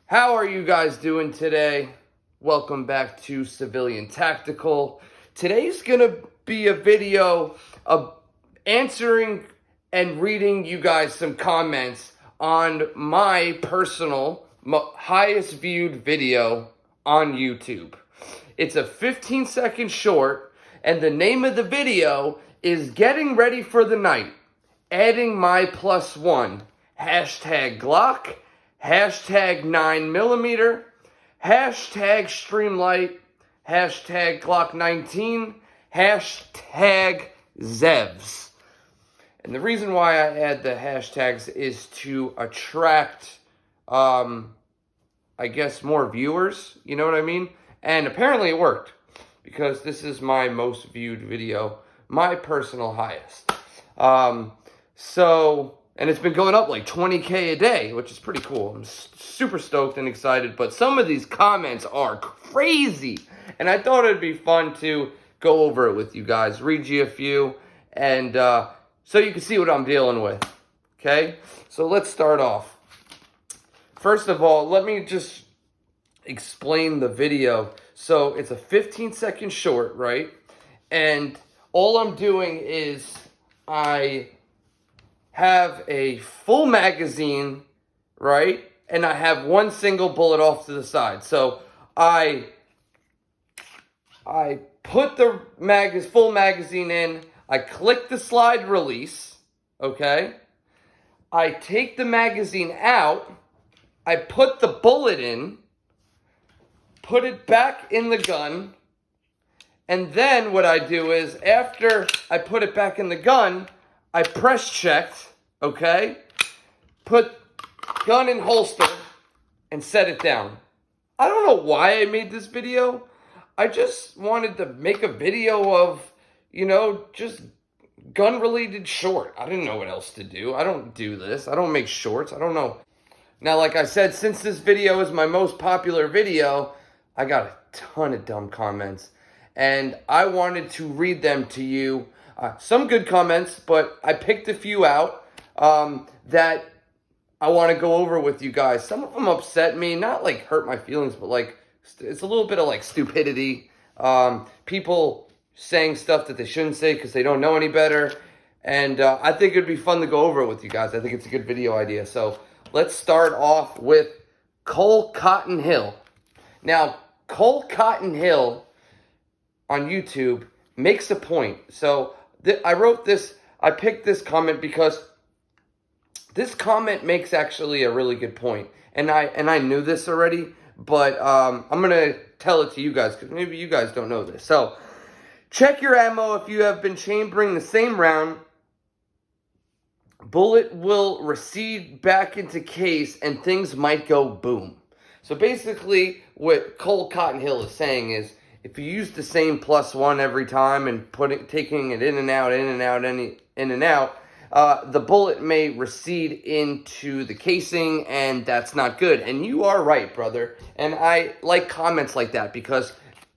How are you guys doing today? Welcome back to Civilian Tactical. Today's gonna be a video of answering and reading you guys some comments on my personal highest viewed video on YouTube. It's a 15-second short, and the name of the video is Getting Ready for the Night, Adding My Plus One, hashtag Glock, hashtag 9mm, hashtag Streamlight, hashtag Glock 19, hashtag Zevs. And the reason why I add the hashtags is to attract, I guess, more viewers, you know what I mean? And apparently it worked, because this is my most viewed video, my personal highest. And it's been going up like 20K a day, which is pretty cool. I'm super stoked and excited, but some of these comments are crazy. And I thought it'd be fun to go over it with you guys, read you a few, and so you can see what I'm dealing with, okay? So let's start off. First of all, let me just explain the video. So it's a 15-second short, right? And all I'm doing is I have a full magazine, right? And I have one single bullet off to the side. So I put the full magazine in, I click the slide release, okay? I take the magazine out, I put the bullet in, put it back in the gun, and then what I do is, after I put it back in the gun, I press checked, okay? Put gun in holster and set it down. I don't know why I made this video. I just wanted to make a video of, just gun-related short. I didn't know what else to do. I don't do this. I don't make shorts. I don't know. Now, like I said, since this video is my most popular video, I got a ton of dumb comments. And I wanted to read them to you. Some good comments, but I picked a few out that I want to go over with you guys. Some of them upset me, not like hurt my feelings, but like it's a little bit of like stupidity. People saying stuff that they shouldn't say because they don't know any better. And I think it'd be fun to go over it with you guys. I think it's a good video idea. So let's start off with Cole Cotton Hill. Now, Cole Cotton Hill on YouTube makes a point. So I wrote this, I picked this comment because this comment makes actually a really good point. And I knew this already, but I'm going to tell it to you guys because maybe you guys don't know this. So, check your ammo if you have been chambering the same round. Bullet will recede back into case and things might go boom. So basically what Cole Cotton Hill is saying is, if you use the same +1 every time and taking it in and out, in and out, the bullet may recede into the casing, and that's not good. And you are right, brother. And I like comments like that because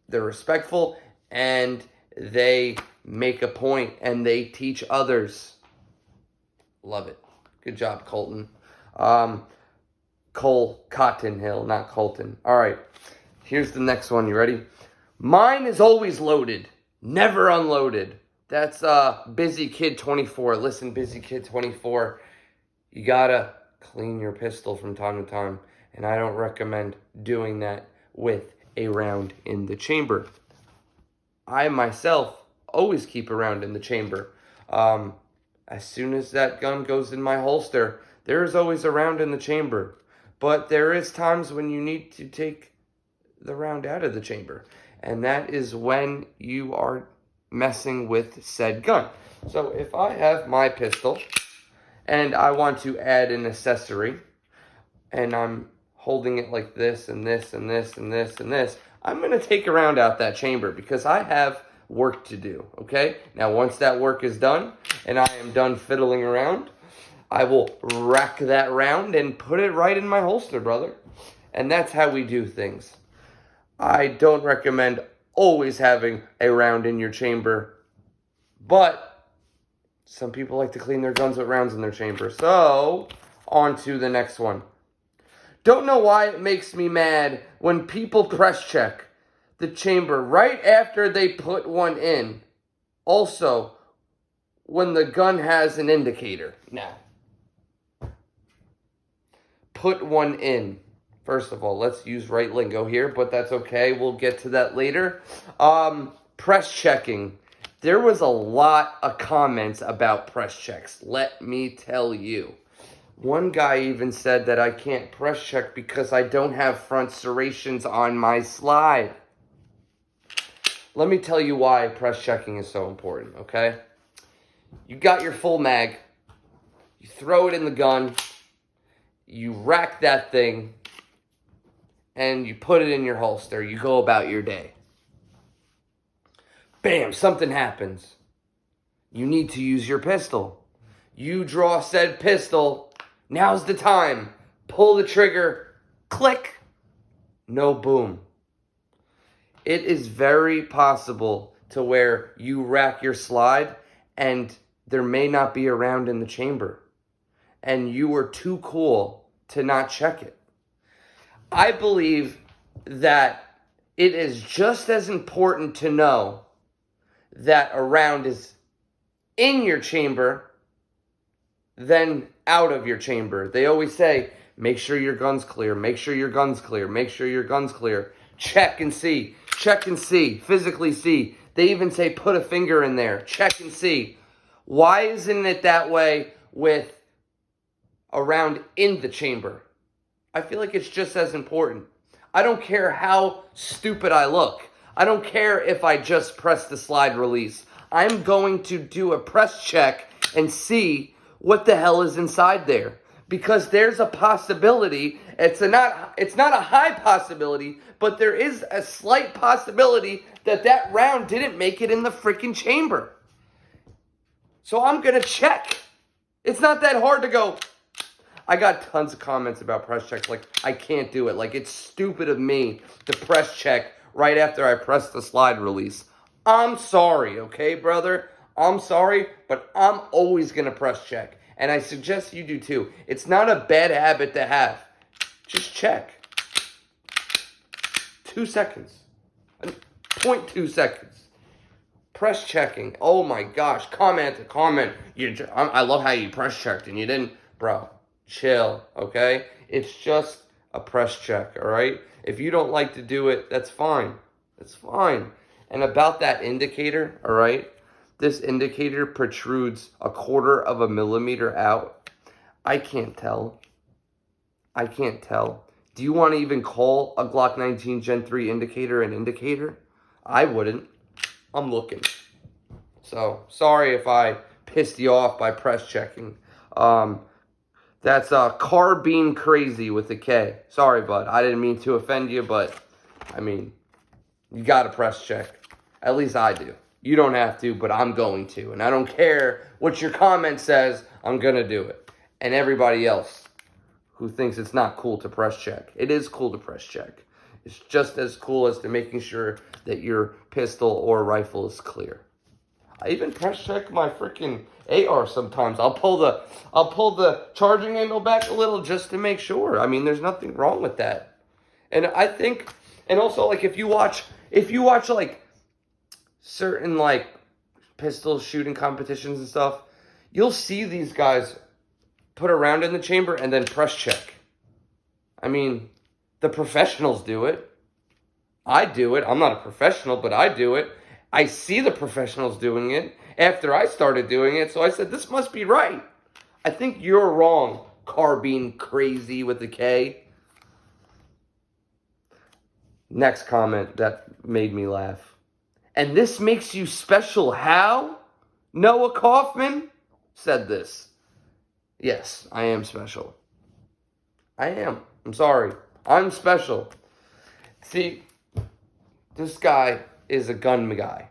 they're respectful and they make a point and they teach others. Love it. Good job, Colton. Cole Cotton Hill, not Colton. All right, here's the next one. You ready? Mine is always loaded, never unloaded. That's Busy Kid 24. Listen, Busy Kid 24, you gotta clean your pistol from time to time, and I don't recommend doing that with a round in the chamber. I myself always keep a round in the chamber. As soon as that gun goes in my holster, there is always a round in the chamber. But there is times when you need to take the round out of the chamber. And that is when you are messing with said gun. So if I have my pistol and I want to add an accessory and I'm holding it like this and this and this and this and this, I'm going to take a round out that chamber because I have work to do, okay? Now, once that work is done and I am done fiddling around, I will rack that round and put it right in my holster, brother. And that's how we do things. I don't recommend always having a round in your chamber, but some people like to clean their guns with rounds in their chamber. So, on to the next one. Don't know why it makes me mad when people press check the chamber right after they put one in. Also, when the gun has an indicator. Now, put one in. First of all, let's use right lingo here, but that's okay. We'll get to that later. Press checking. There was a lot of comments about press checks. Let me tell you. One guy even said that I can't press check because I don't have front serrations on my slide. Let me tell you why press checking is so important, okay? You got your full mag. You throw it in the gun. You rack that thing. And you put it in your holster. You go about your day. Bam, something happens. You need to use your pistol. You draw said pistol. Now's the time. Pull the trigger. Click. No boom. It is very possible to where you rack your slide and there may not be a round in the chamber. And you were too cool to not check it. I believe that it is just as important to know that a round is in your chamber than out of your chamber. They always say, make sure your gun's clear, make sure your gun's clear, make sure your gun's clear. Check and see, physically see. They even say put a finger in there, check and see. Why isn't it that way with a round in the chamber? I feel like it's just as important. I don't care how stupid I look. I don't care if I just press the slide release. I'm going to do a press check and see what the hell is inside there. Because there's a possibility, it's not a high possibility, but there is a slight possibility that that round didn't make it in the freaking chamber. So I'm going to check. It's not that hard to go. I got tons of comments about press checks, like, I can't do it. Like, it's stupid of me to press check right after I press the slide release. I'm sorry, okay, brother? I'm sorry, but I'm always going to press check. And I suggest you do too. It's not a bad habit to have. Just check. 2 seconds. 0.2 seconds. Press checking. Oh my gosh. Comment. I love how you press checked and you didn't. Bro, chill, okay? It's just a press check, all right? If you don't like to do it, that's fine. That's fine. And about that indicator, all right? This indicator protrudes 1/4 millimeter out. I can't tell. Do you want to even call a Glock 19 Gen 3 indicator an indicator? I wouldn't. I'm looking. So, sorry if I pissed you off by press checking. That's Carbine Crazy with a K. Sorry, bud. I didn't mean to offend you, but, I mean, you got to press check. At least I do. You don't have to, but I'm going to. And I don't care what your comment says, I'm going to do it. And everybody else who thinks it's not cool to press check. It is cool to press check. It's just as cool as to making sure that your pistol or rifle is clear. I even press check my freaking AR sometimes. I'll pull the charging handle back a little just to make sure. I mean, there's nothing wrong with that. And I think, and also like if you watch like certain like pistol shooting competitions and stuff, you'll see these guys put a round in the chamber and then press check. I mean, the professionals do it. I do it. I'm not a professional, but I do it. I see the professionals doing it after I started doing it, so I said, this must be right. I think you're wrong, Carbine Crazy with a K. Next comment that made me laugh. And this makes you special how? Noah Kaufman said this. Yes, I am special. I am. I'm sorry. I'm special. See, this guy is a gun guy.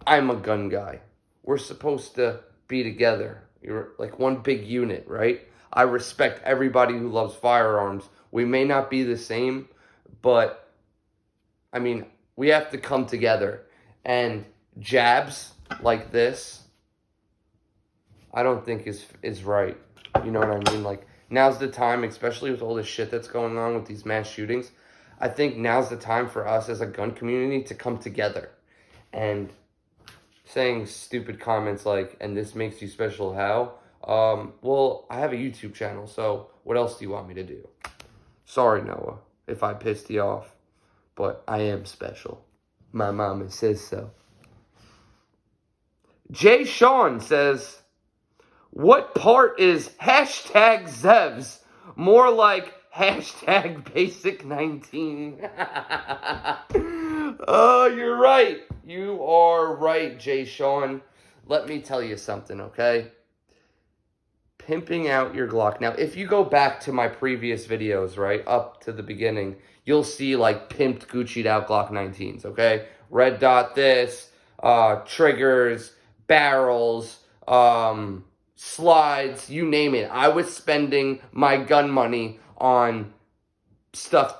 I'm a gun guy. We're supposed to be together. You're like one big unit, right? I respect everybody who loves firearms. We may not be the same, but I mean, we have to come together. And jabs like this, I don't think is right. You know what I mean? Like, now's the time, especially with all this shit that's going on with these mass shootings. I think now's the time for us as a gun community to come together. And saying stupid comments like, and this makes you special how? Well, I have a YouTube channel, so what else do you want me to do? Sorry, Noah, if I pissed you off, but I am special. My mama says so. Jay Sean says, what part is hashtag Zevs? More like hashtag basic 19. Oh, you're right. You are right, Jay Sean. Let me tell you something, okay? Pimping out your Glock. Now, if you go back to my previous videos, right, up to the beginning, you'll see, like, pimped, Gucci'd out Glock 19s, okay? Red dot this, triggers, barrels, slides, you name it. I was spending my gun money on stuff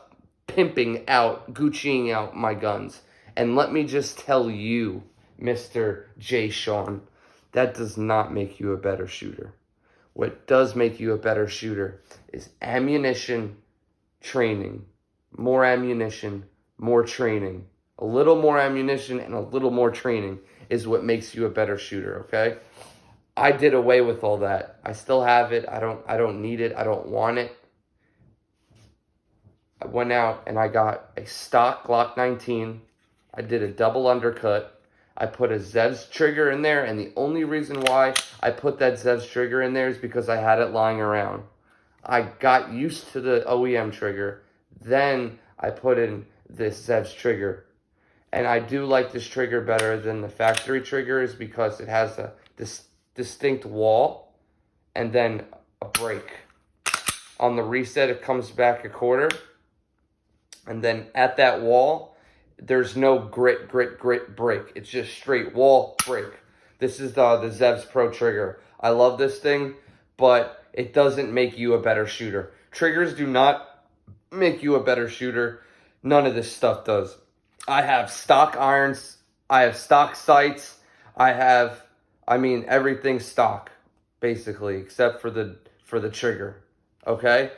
pimping out, Gucciing out my guns. And let me just tell you, Mr. J. Sean, that does not make you a better shooter. What does make you a better shooter is ammunition, training. More ammunition, more training. A little more ammunition and a little more training is what makes you a better shooter, okay? I did away with all that. I still have it. I don't need it. I don't want it. I went out and I got a stock Glock 19. I did a double undercut. I put a Zevs trigger in there, and the only reason why I put that Zevs trigger in there is because I had it lying around. I got used to the OEM trigger. Then I put in this Zevs trigger. And I do like this trigger better than the factory triggers because it has this distinct wall and then a break. On the reset, it comes back a quarter. And then at that wall, there's no grit, break. It's just straight wall, break. This is the Zevs Pro trigger. I love this thing, but it doesn't make you a better shooter. Triggers do not make you a better shooter. None of this stuff does. I have stock irons. I have stock sights. Everything stock, basically, except for the trigger, okay?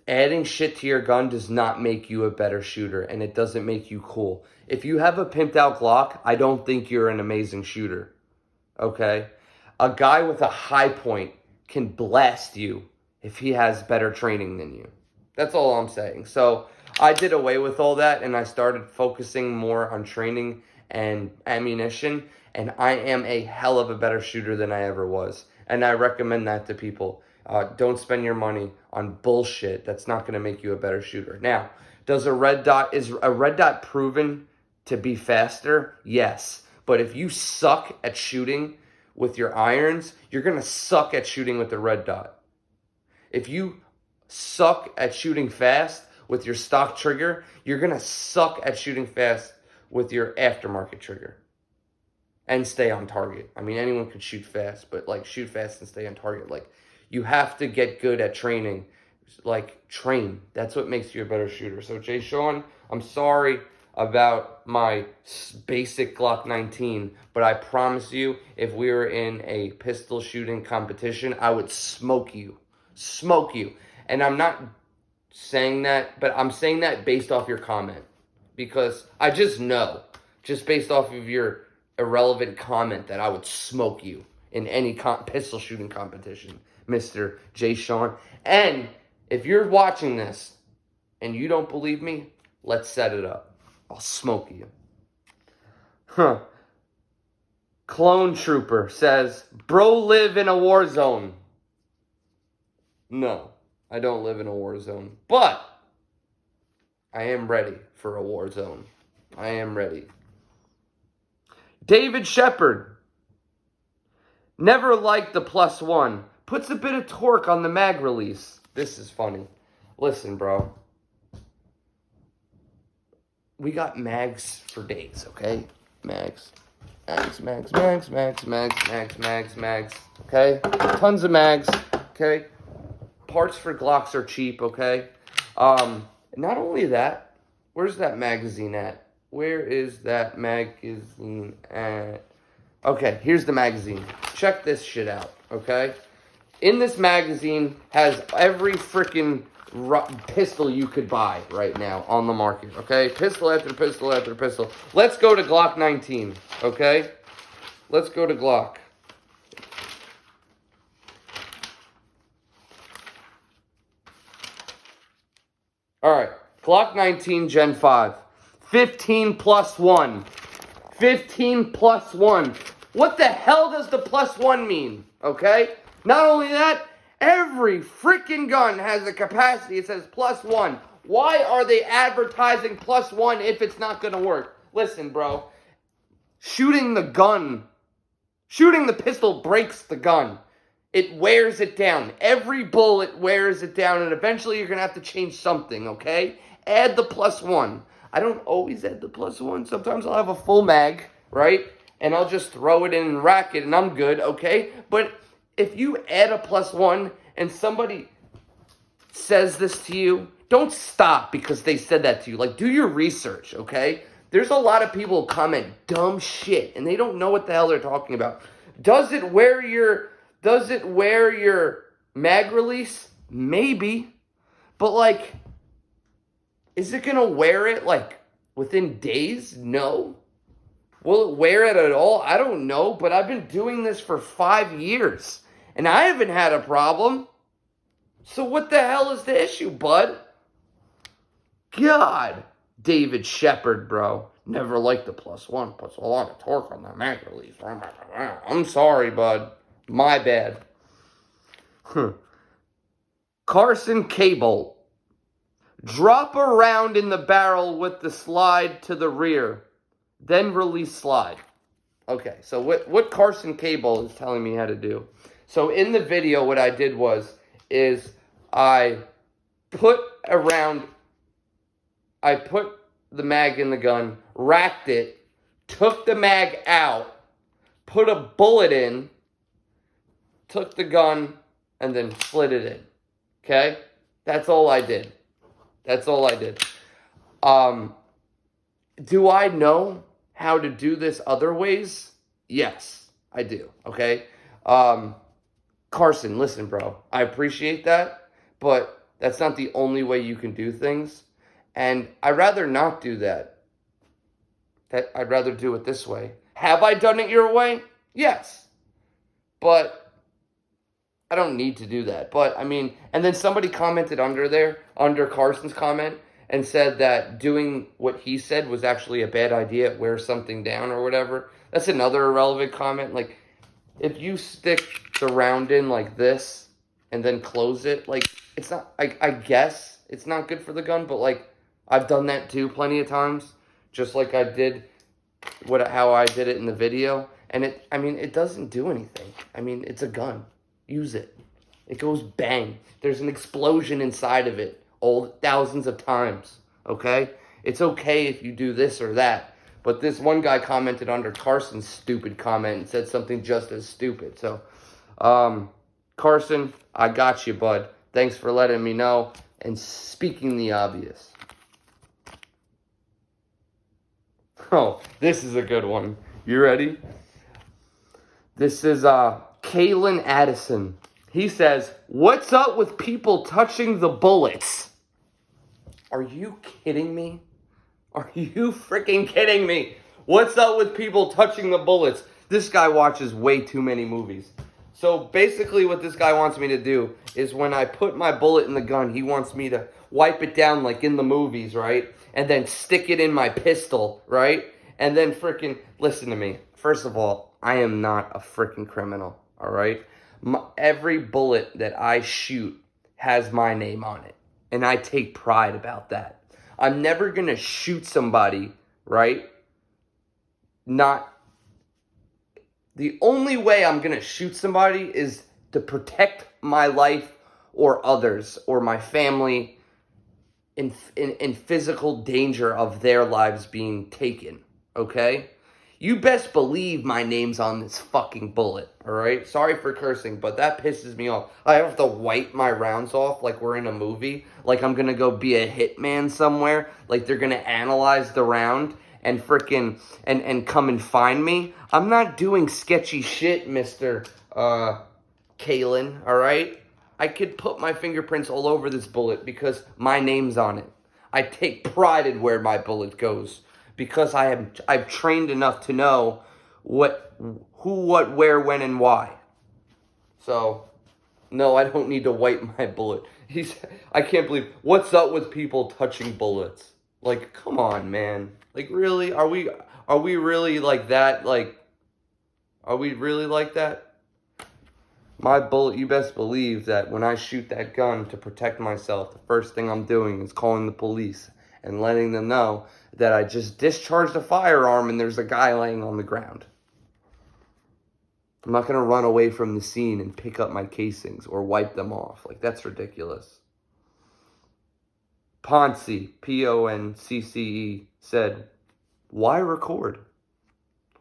Adding shit to your gun does not make you a better shooter, and it doesn't make you cool. If you have a pimped out Glock, I don't think you're an amazing shooter, okay? A guy with a high point can blast you if he has better training than you. That's all I'm saying. So I did away with all that, and I started focusing more on training and ammunition, and I am a hell of a better shooter than I ever was, and I recommend that to people. Don't spend your money on bullshit that's not going to make you a better shooter. Now, is a red dot proven to be faster? Yes. But if you suck at shooting with your irons, you're going to suck at shooting with the red dot. If you suck at shooting fast with your stock trigger, you're going to suck at shooting fast with your aftermarket trigger. And stay on target. I mean, anyone could shoot fast, but like shoot fast and stay on target. Like, you have to get good at training. Like, train. That's what makes you a better shooter. So, Jay Sean, I'm sorry about my basic Glock 19, but I promise you, if we were in a pistol shooting competition, I would smoke you. Smoke you. And I'm not saying that, but I'm saying that based off your comment. Because I just know, just based off of your irrelevant comment, that I would smoke you in any pistol shooting competition. Mr. J. Sean. And if you're watching this and you don't believe me, let's set it up. I'll smoke you. Clone Trooper says, bro live in a war zone. No, I don't live in a war zone. But I am ready for a war zone. I am ready. David Shepard. Never liked the +1. Puts a bit of torque on the mag release. This is funny. Listen, bro. We got mags for days, okay? Mags. Mags. Okay? Tons of mags, okay? Parts for Glocks are cheap, okay? Not only that, where's that magazine at? Where is that magazine at? Okay, here's the magazine. Check this shit out, okay? in this magazine has every freaking pistol you could buy right now on the market, okay? Pistol after pistol after pistol. Let's go to Glock 19, okay? Let's go to Glock. All right, Glock 19 Gen 5. 15 plus 1. 15 plus 1. What the hell does the plus 1 mean, okay? Not only that, every freaking gun has a capacity. It says plus 1. Why are they advertising plus 1 if it's not going to work? Listen, bro. Shooting the pistol breaks the gun. It wears it down. Every bullet wears it down, and eventually you're going to have to change something, okay? Add the plus 1. I don't always add the plus 1. Sometimes I'll have a full mag, right? And I'll just throw it in and rack it, and I'm good, okay? But if you add a plus 1 and somebody says this to you, don't stop because they said that to you. Like, do your research, okay? There's a lot of people who comment dumb shit, and they don't know what the hell they're talking about. Does it wear your mag release? Maybe. But, like, is it going to wear it, like, within days? No. Will it wear it at all? I don't know, but I've been doing this for 5 years, and I haven't had a problem. So what the hell is the issue, bud? God. David Shepard, bro. Never liked the plus 1. Puts a lot of torque on the mag release. I'm sorry, bud. My bad. Carson Cable. Drop around in the barrel with the slide to the rear. Then release slide. Okay, so what Carson Cable is telling me how to do. So in the video, what I did is I put the mag in the gun, racked it, took the mag out, put a bullet in, took the gun, and then slid it in. Okay? That's all I did. That's all I did. Do I know how to do this other ways? Yes, I do. Okay? Carson, listen, bro. I appreciate that, but that's not the only way you can do things. And I'd rather not do that. I'd rather do it this way. Have I done it your way? Yes. But I don't need to do that. But, I mean, and then somebody commented under Carson's comment, and said that doing what he said was actually a bad idea. It wears something down or whatever. That's another irrelevant comment. Like, if you stick the round in like this and then close it, like, it's not, I guess it's not good for the gun, but, like, I've done that too plenty of times, just like I did how I did it in the video. And it doesn't do anything. I mean, it's a gun. Use it. It goes bang. There's an explosion inside of it all thousands of times, okay? It's okay if you do this or that. But this one guy commented under Carson's stupid comment and said something just as stupid. So, Carson, I got you, bud. Thanks for letting me know and speaking the obvious. Oh, this is a good one. You ready? This is Kalen Addison. He says, "What's up with people touching the bullets?" Are you kidding me? Are you freaking kidding me? What's up with people touching the bullets? This guy watches way too many movies. So basically what this guy wants me to do is when I put my bullet in the gun, he wants me to wipe it down like in the movies, right? And then stick it in my pistol, right? And then freaking, listen to me. First of all, I am not a freaking criminal, all right? Every bullet that I shoot has my name on it. And I take pride about that. I'm never going to shoot somebody, right? The only way I'm going to shoot somebody is to protect my life or others or my family in physical danger of their lives being taken, okay? You best believe my name's on this fucking bullet, all right? Sorry for cursing, but that pisses me off. I have to wipe my rounds off like we're in a movie, like I'm gonna go be a hitman somewhere, like they're gonna analyze the round and frickin' and come and find me. I'm not doing sketchy shit, Mr. Kalen, all right? I could put my fingerprints all over this bullet because my name's on it. I take pride in where my bullet goes because I've trained enough to know who, what, where, when, and why. So, no, I don't need to wipe my bullet. I can't believe, what's up with people touching bullets? Like, come on, man. Like, really? Are we really like that? Like, are we really like that? My bullet, you best believe that when I shoot that gun to protect myself, the first thing I'm doing is calling the police and letting them know that I just discharged a firearm and there's a guy laying on the ground. I'm not going to run away from the scene and pick up my casings or wipe them off. Like, that's ridiculous. Ponce, P-O-N-C-C-E, said, why record?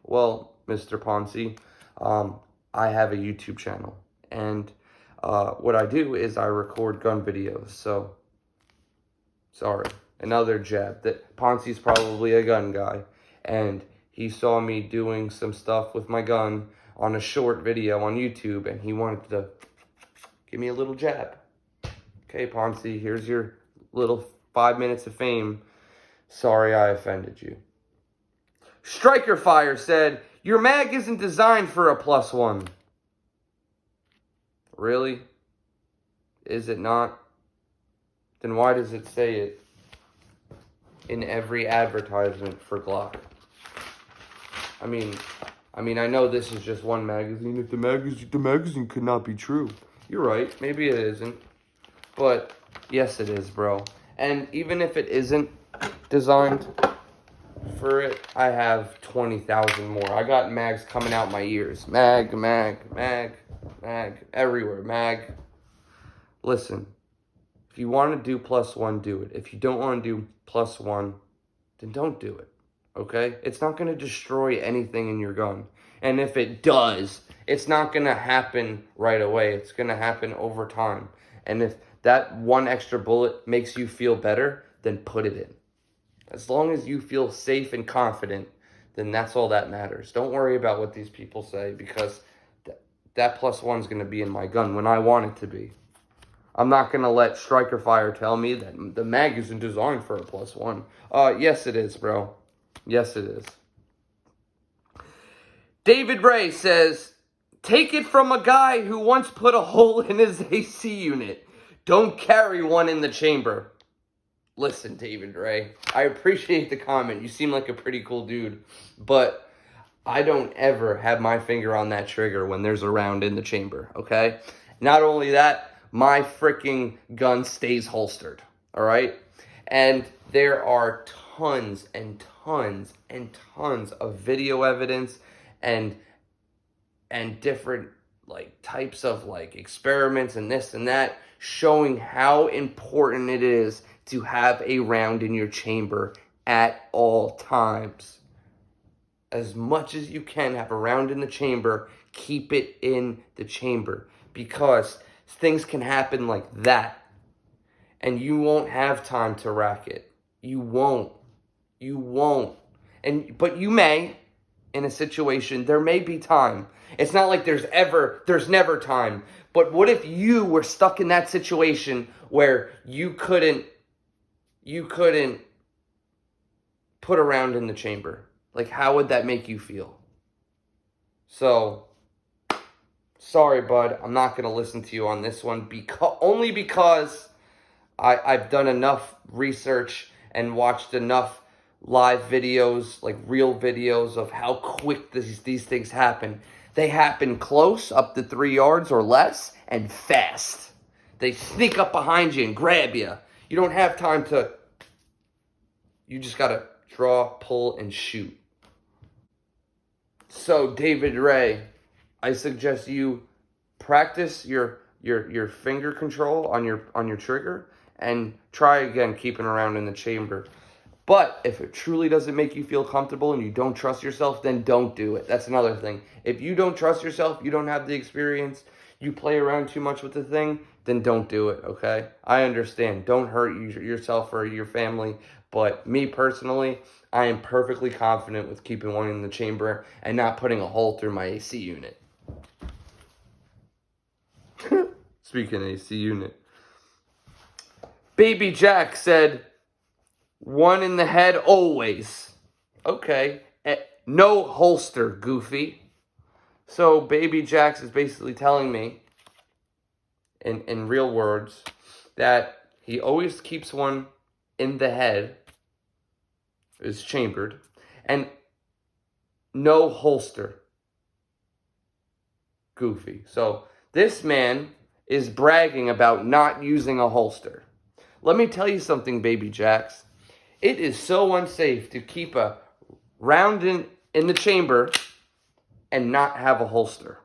Well, Mr. Ponce, I have a YouTube channel. And what I do is I record gun videos. So, sorry. Another jab. That Ponce's probably a gun guy. And he saw me doing some stuff with my gun on a short video on YouTube. And he wanted to give me a little jab. Okay, Ponce, here's your little 5 minutes of fame. Sorry I offended you. Striker Fire said, your mag isn't designed for a +1. Really? Is it not? Then why does it say it in every advertisement for Glock? I mean, I know this is just one magazine. If the magazine could not be true. You're right. Maybe it isn't. But yes, it is, bro. And even if it isn't designed for it, I have 20,000 more. I got mags coming out my ears. Mag, everywhere, mag. Listen, if you want to do +1, do it. If you don't want to do +1, then don't do it, okay? It's not going to destroy anything in your gun. And if it does, it's not going to happen right away. It's going to happen over time. And if that one extra bullet makes you feel better, then put it in. As long as you feel safe and confident, then that's all that matters. Don't worry about what these people say because that +1 is going to be in my gun when I want it to be. I'm not going to let Striker Fire tell me that the mag isn't designed for a +1. Yes, it is, bro. Yes, it is. David Ray says, take it from a guy who once put a hole in his AC unit. Don't carry one in the chamber. Listen, David Ray, I appreciate the comment. You seem like a pretty cool dude, but I don't ever have my finger on that trigger when there's a round in the chamber, okay? Not only that, my freaking gun stays holstered, all right? And there are tons and tons and tons of video evidence and different like types of like experiments and this and that showing how important it is to have a round in your chamber at all times. As much as you can, have a round in the chamber, keep it in the chamber because things can happen like that and you won't have time to rack it. You won't. But you may, in a situation, there may be time. It's not like there's never time. But what if you were stuck in that situation where you couldn't put a round in the chamber? Like, how would that make you feel? So, sorry, bud. I'm not going to listen to you on this one only because I've done enough research and watched enough live videos, like real videos of how quick these things happen. They happen close, up to 3 yards or less, and fast. They sneak up behind you and grab you. You don't have time to... You just got to draw, pull, and shoot. So, David Ray, I suggest you practice your finger control on your trigger and try again keeping around in the chamber. But if it truly doesn't make you feel comfortable and you don't trust yourself, then don't do it. That's another thing. If you don't trust yourself, you don't have the experience, you play around too much with the thing, then don't do it, okay? I understand. Don't hurt yourself or your family. But me personally, I am perfectly confident with keeping one in the chamber and not putting a hole through my AC unit. Speaking AC unit. Baby Jack said, one in the head always. Okay. No holster, Goofy. So Baby Jax is basically telling me, in real words, that he always keeps one in the head, is chambered, and no holster, Goofy. So this man is bragging about not using a holster. Let me tell you something, Baby Jax. It is so unsafe to keep a round in the chamber and not have a holster.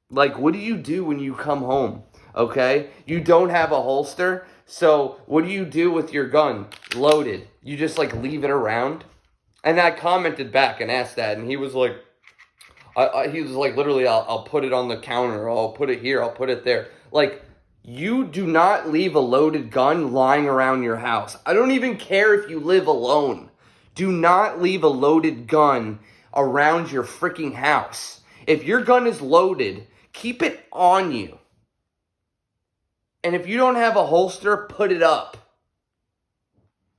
Like, what do you do when you come home? Okay? You don't have a holster, so what do you do with your gun loaded? You just, like, leave it around? And I commented back and asked that, and he was like, he was like, literally, I'll put it on the counter, I'll put it here, I'll put it there. Like, you do not leave a loaded gun lying around your house. I don't even care if you live alone. Do not leave a loaded gun around your freaking house. If your gun is loaded, keep it on you. And if you don't have a holster, put it up.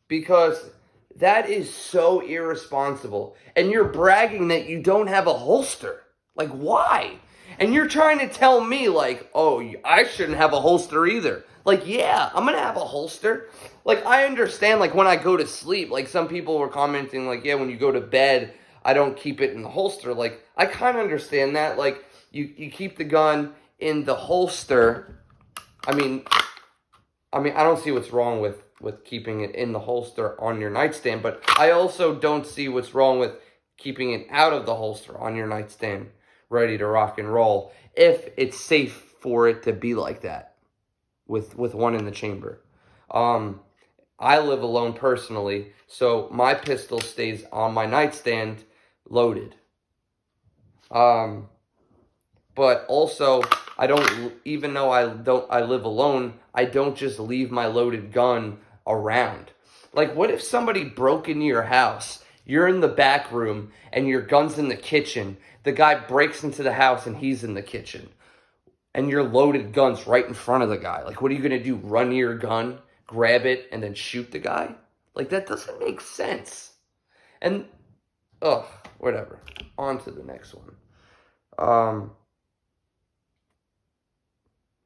Because that is so irresponsible. And you're bragging that you don't have a holster. Like, why? And you're trying to tell me, like, oh, I shouldn't have a holster either. Like, yeah, I'm going to have a holster. Like, I understand, like, when I go to sleep, like, some people were commenting, like, yeah, when you go to bed, I don't keep it in the holster. Like, I kind of understand that. Like, you keep the gun in the holster. I mean, I don't see what's wrong with keeping it in the holster on your nightstand, but I also don't see what's wrong with keeping it out of the holster on your nightstand, ready to rock and roll, if it's safe for it to be like that, with one in the chamber. I live alone personally, so my pistol stays on my nightstand loaded. But also, I don't, even though I live alone, I don't just leave my loaded gun around. Like, what if somebody broke into your house, you're in the back room, and your gun's in the kitchen, the guy breaks into the house and he's in the kitchen, and your loaded gun's right in front of the guy? Like, what are you going to do, run to your gun, grab it, and then shoot the guy? Like, that doesn't make sense. And, whatever. On to the next one.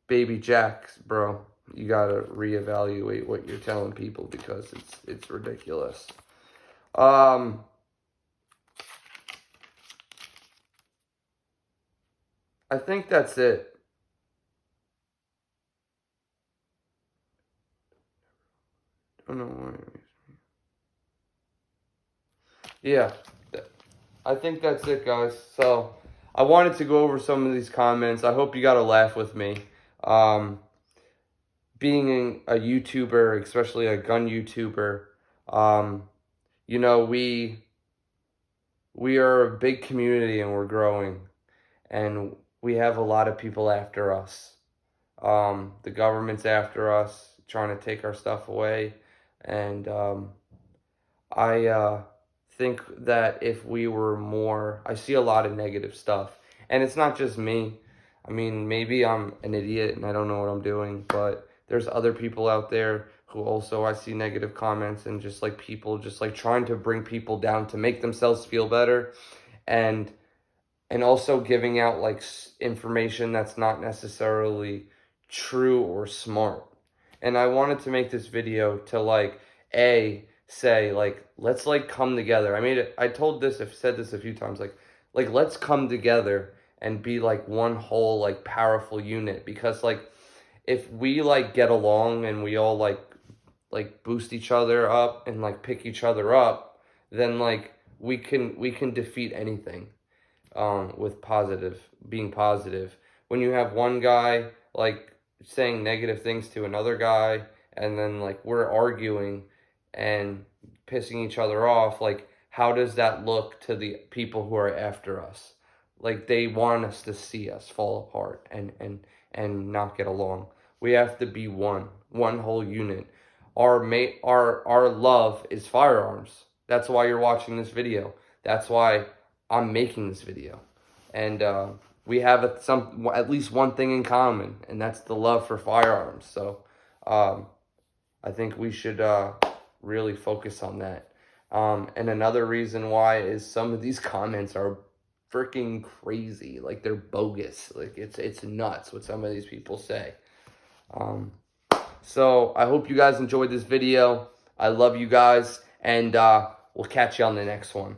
Baby Jax, bro, you gotta reevaluate what you're telling people, because it's ridiculous. I think that's it. I don't know why. Yeah, I think that's it, guys. So, I wanted to go over some of these comments. I hope you got a laugh with me. Being a YouTuber, especially a gun YouTuber, you know, we are a big community and we're growing, and we have a lot of people after us. The government's after us, trying to take our stuff away, and I think that if we were more, I see a lot of negative stuff, and it's not just me. I mean, maybe I'm an idiot and I don't know what I'm doing, but there's other people out there who also, I see negative comments, and just like people just like trying to bring people down to make themselves feel better, and also giving out like information that's not necessarily true or smart. And I wanted to make this video to like say like, let's like come together. I've said this a few times, like let's come together and be like one whole like powerful unit, because like if we like get along and we all like boost each other up and like pick each other up, then like we can defeat anything, with being positive. When you have one guy like saying negative things to another guy, and then like we're arguing and pissing each other off, like how does that look to the people who are after us? Like, they want us to see us fall apart and not get along. We have to be one whole unit. Our love is firearms. That's why you're watching this video. That's why I'm making this video. And we have at least one thing in common, and that's the love for firearms. So I think we should really focus on that. And another reason why is some of these comments are freaking crazy. Like, they're bogus. Like, it's nuts what some of these people say. So I hope you guys enjoyed this video. I love you guys, and we'll catch you on the next one.